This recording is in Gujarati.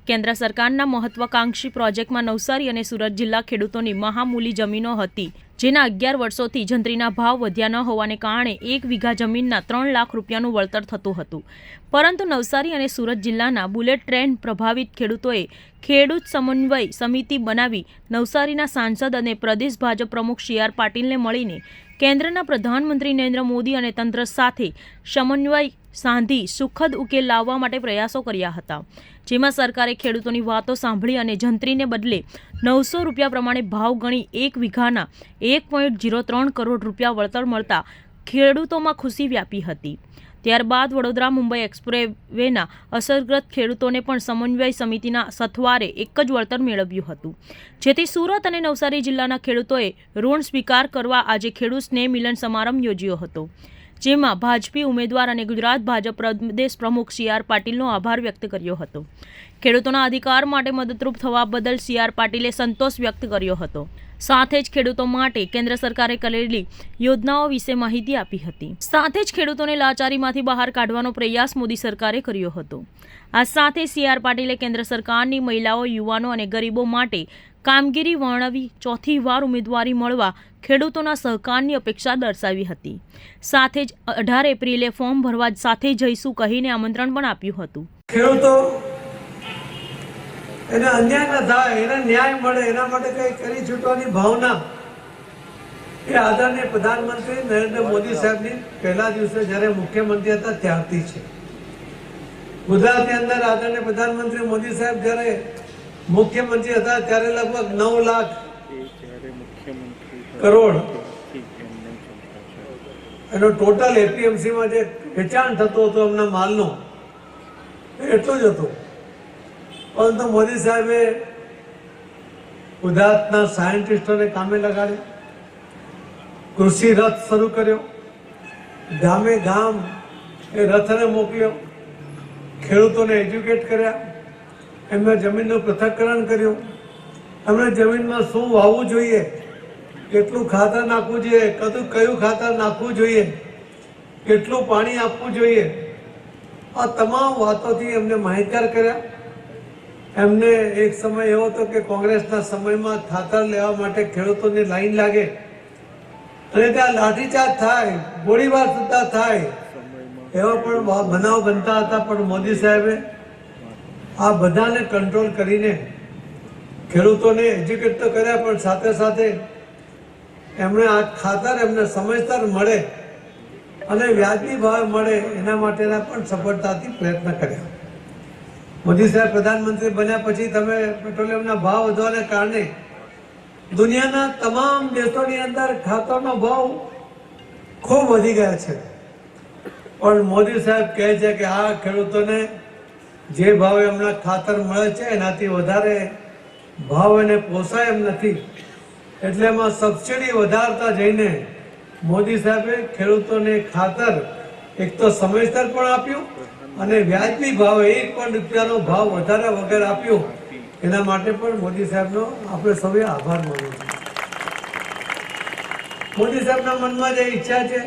કેન્દ્ર સરકારના મહત્વાકાંક્ષી પ્રોજેક્ટમાં નવસારી અને સુરત જિલ્લા ખેડૂતોની મહામૂલી જમીનો હતી, જેના 11 વર્ષોથી જંત્રીના ભાવ વધ્યા ન હોવાને કારણે 1 વીઘા જમીનના 3 લાખ રૂપિયાનું વળતર થતું હતું. પરંતુ નવસારી અને સુરત જિલ્લાના બુલેટ ટ્રેન પ્રભાવિત ખેડૂતોએ ખેડૂત સમન્વય સમિતિ બનાવી નવસારીના સાંસદ અને પ્રદેશ ભાજપ પ્રમુખ સી.આર. પાટીલને મળીને કેન્દ્રના પ્રધાનમંત્રી નરેન્દ્ર મોદી અને તંત્ર સાથે સમન્વય સાંધી સુખદ ઉકેલ લાવવા માટે પ્રયાસો કર્યા હતા, જેમાં સરકારે ખેડૂતોની વાતો સાંભળી અને જંત્રીને બદલે 900 રૂપિયા પ્રમાણે ભાવ ગણી 1 વીઘાના 1.03 કરોડ રૂપિયા વળતર મળતા ખેડૂતોમાં ખુશી વ્યાપી હતી. ત્યારબાદ વડોદરા મુંબઈ એક્સપ્રેસવેના અસરગ્રસ્ત ખેડૂતોને પણ સમન્વય સમિતિના સથવારે એક જ વળતર મેળવ્યું હતું, જેથી સુરત અને નવસારી જિલ્લાના ખેડૂતોએ ઋણ સ્વીકાર કરવા આજે ખેડૂત સ્નેહ મિલન સમારંભ યોજ્યો હતો, જેમાં ભાજપી ઉમેદવાર અને ગુજરાત ભાજપ પ્રદેશ પ્રમુખ સી.આર. પાટીલનો આભાર વ્યક્ત કર્યો હતો. ખેડૂતોના અધિકાર માટે મદદરૂપ થવા બદલ સી.આર. પાટીલે સંતોષ વ્યક્ત કર્યો હતો. સાથે જ ખેડૂતો માટે કેન્દ્ર સરકારે કરેલી યોજનાઓ વિશે માહિતી આપી હતી. સાથે જ ખેડૂતોને લાચારીમાંથી બહાર કાઢવાનો પ્રયાસ મોદી સરકારે કર્યો હતો. આ સાથે સી.આર. પાટીલે કેન્દ્ર સરકારની મહિલાઓ, યુવાનો અને ગરીબો માટે કામગીરી વર્ણવી ચોથી વાર ઉમેદવારી મળવા ખેડૂતોના સહકારની અપેક્ષા દર્શાવી હતી. સાથે જ 18 એપ્રિલે ફોર્મ ભરવા સાથે જઈશું કહીને આમંત્રણ પણ આપ્યું હતું. ખેડૂતો એને અન્યાય ન થાય, એને ન્યાય મળે, એના માટે કંઈ કરી છૂટવાની ભાવના એ આદરણીય પ્રધાનમંત્રી નરેન્દ્ર મોદી સાહેબની પહેલા દિવસે જ્યારે મુખ્યમંત્રી હતા ત્યારથી છે. ગુજરાતની અંદર આદરણીય પ્રધાનમંત્રી મોદી સાહેબ જ્યારે મુખ્યમંત્રી હતા ત્યારે લગભગ 9 લાખ કરોડ એનો ટોટલ એપીએમસીમાં જે વેચાણ થતો હતો એમના માલનો એટલું જ હતું. પરંતુ મોદી સાહેબે ગુજરાતના સાયન્ટિસ્ટોને કામે લગાડ્યા, કૃષિ રથ શરૂ કર્યો, ગામે ગામ એ રથને મોકલ્યો, ખેડૂતોને એજ્યુકેટ કર્યા, એમને જમીનનું પૃથ્થકરણ કર્યું, એમને જમીનમાં શું વાવવું જોઈએ, કેટલું ખાતર નાખવું જોઈએ, કયું ખાતર નાખવું જોઈએ, કેટલું પાણી આપવું જોઈએ, આ તમામ વાતોથી એમને માહિતગાર કર્યા. એમને એક સમય એવો હતો કે કોંગ્રેસના સમયમાં ખાતર લેવા માટે ખેડૂતોની લાઈન લાગે અને ત્યાં લાઠીચાર્જ થાય, ગોળીબાર સુદ્ધા થાય, એવા પણ બનાવ બનતા હતા. પણ મોદી સાહેબે આ બધાને કંટ્રોલ કરીને ખેડૂતોને એજ્યુકેટ તો કર્યા, પણ સાથે સાથે એમણે આ ખાતર એમને સમયસર મળે અને વ્યાજબી ભાવે મળે એના માટેના પણ સફળતાથી પ્રયત્ન કર્યા. મોદી સાહેબ પ્રધાનમંત્રી બન્યા પછી તમે પેટ્રોલિયમના ભાવ વધવાને કારણે દુનિયાના તમામ દેશોની અંદર ખાતરનો ભાવ ખૂબ વધી ગયા છે. પણ મોદી સાહેબ કહે છે કે આ ખેડૂતોને જે ભાવે હમણાં ખાતર મળે છે એનાથી વધારે ભાવ એને પોસાય એમ નથી, એટલે એમાં સબસિડી વધારતા જઈને મોદી સાહેબે ખેડૂતોને ખાતર એક તો સમયસર પણ આપ્યું અને વ્યાજબી ભાવે 1 રૂપિયાનો ભાવ વધારે વગર આપ્યો. એના માટે પણ મોદી સાહેબનો આપણે સૌએ આભાર માનવો જોઈએ. મોદી સાહેબના મનમાં જે ઈચ્છા છે